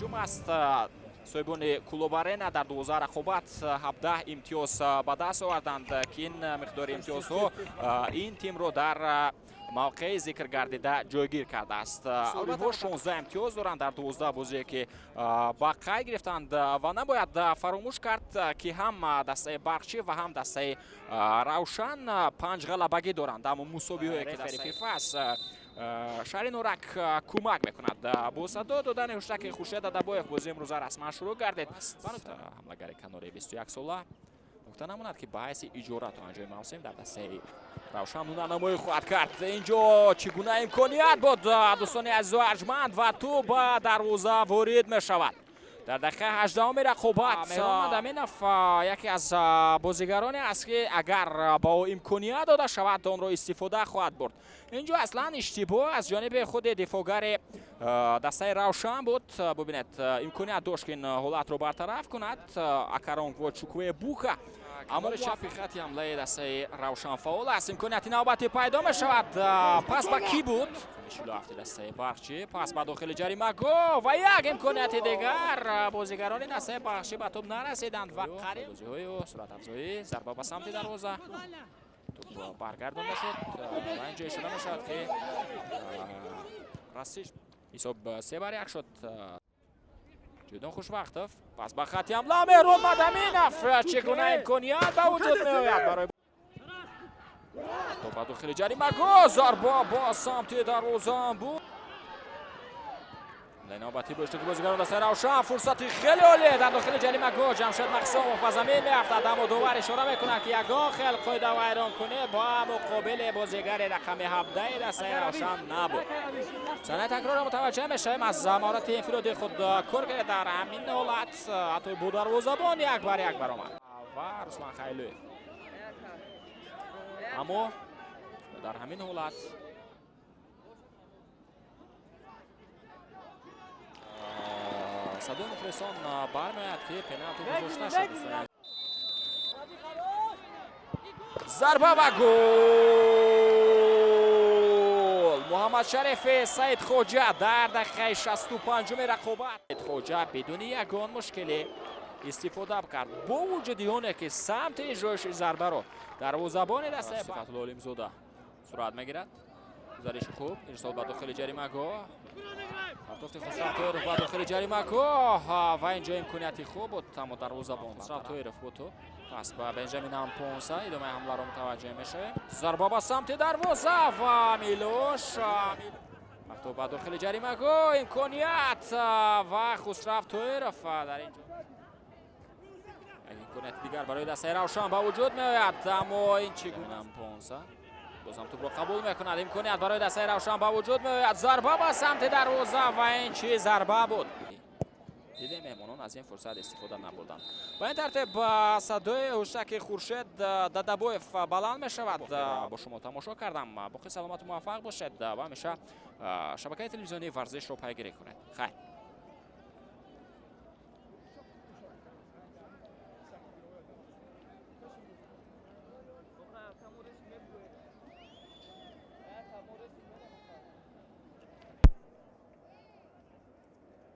ҳуҷум аст. соҳибони клуби Арена дар 12 рақобат 17 имтиёз ба даст оварданд ки ин миқдори имтиёзҳо ин тимро дар мавқеи зикр гардида ҷойгир кардааст. албатта 16 имтиёз доранд дар 12 бозие ки ба қайд гирифтанд ва набояд фаромӯш кард ки ҳам дастаи Барқчӣ ва ҳам дастаи Равшан 5 ғалабагӣ доранд. аммо мусобиҳое ки дастаи ФИФА аст шаҳри Норак кӯмак мекунад. бо садо додани Хуштаки Хуршед Дадабоев бозии имрӯза расман шурӯъ гардид. ҳамлагари канори 21 сола нукта намонад ки ба ҳайси иҷора то анҷоми мавсим дар дастаи Равшан нунанамоӣ хоҳад кард. инҷо чӣ гуна имконият буд дӯстони азизу арҷманд ва тӯб ба дарвоза ворид мешавад. дар дақиқаи 18-уми рақобат Меҳрон Мадаминов яке аз бозигароне аст ки агар ба ӯ имконият дода шавад онро истифода хоҳад бурд. инҷо аслан иштибоҳ аз ҷониби худи дифоъгари дастаи Равшан буд. бубинед имконият дошт ки ин ҳолатро бартараф кунад. Акаронгво Чуквебука аммо чапи хати ҳамлаи дастаи Равшан фаъол аст. имконияти навбатӣ пайдо мешавад. пас ба ки буд? 47 дастаи Барқчӣ. пас ба дохили ҷаримагоҳ ва як имконияти дигар. бозигарони дастаи Барқчӣ ба тӯб нарасиданд ва қариб бозиҳои суръатафзоӣ. зарба ба самти дарвоза. тӯб баргардонда шуд ва инҷо ишора мешавад ки растиш ҳисоб 3-1 шуд. ҷудон Хушвақтов пас ба хати ҳамла Меҳрон Мадаминов чӣ гуна имконият ба вуҷуд меояд барои ба дохили ҷаримагоҳ. зарба ба самти дарвоза буд. навбати бошад ки бозигарон дастаи Равшан фурсати хеле оле дар дохили ҷаримагоҳ. Ҷамшед Мақсумов ба замин меафтад аммо довар ишора мекунад ки ягон хел қоида вайронкунӣ ба муқобили бозигари рақами 17 дастаи Равшан набуд. санаи такрорро мутаваҷҷеҳ мешавем. аз маҳорати инфироди худ кор гиред дар ҳамин ҳолат ҳатто бо дарвозабон 1-1 баромад ва Руслан Хайлуев. аммо дар ҳамин ҳолат садои мухлисон бармеояд ки пеналти гузошта шуд. зарба ва гол. муҳаммад Шарифи Саид Хоҷа дар дақиқаи 65-уми рақобат. Саид Хоҷа бидуни ягон мушкилӣ истифода кард бо вуҷуди оне ки самти иҷроиши зарбаро дарвозабони дастаи Сифатулло Олимзода сурат мегирад. гузариши хуб. ирсол ба дохили ҷаримагоҳ. артофти Хусраф Тоиров ба дохили ҷаримагоҳ ва инҷо имконияти хуб буд аммо дарвозабон Хусраф Тоиров бо тӯб. пас ба Бенҷамин Ампонса идомаи ҳамларо мутаваҷҷеҳ мешавем. зарба ба самти дарвоза ва Милош ҳатто ба дохили ҷаримагоҳ имконият ва Хусраф Тоиров дар инҷо имконияти дигар барои дастаи Равшан ба вуҷуд меояд аммо ин чӣ гуна Ампонса бозам тӯбро қабул мекунад. имконият барои дастаи Равшан ба вуҷуд меояд. зарба ба самти дарвоза ва ин чӣ зарба буд. дидем меҳмонон аз ин фурсат истифода набурданд. ба ин тартиб садои Хуштаки Хуршед Дадабоев баланд мешавад. бо шумо тамошо кардам. боқи саломату муваффақ бошед ва ҳамеша шабакаи телевизионии варзишро пайгирӣ кунед. хайр.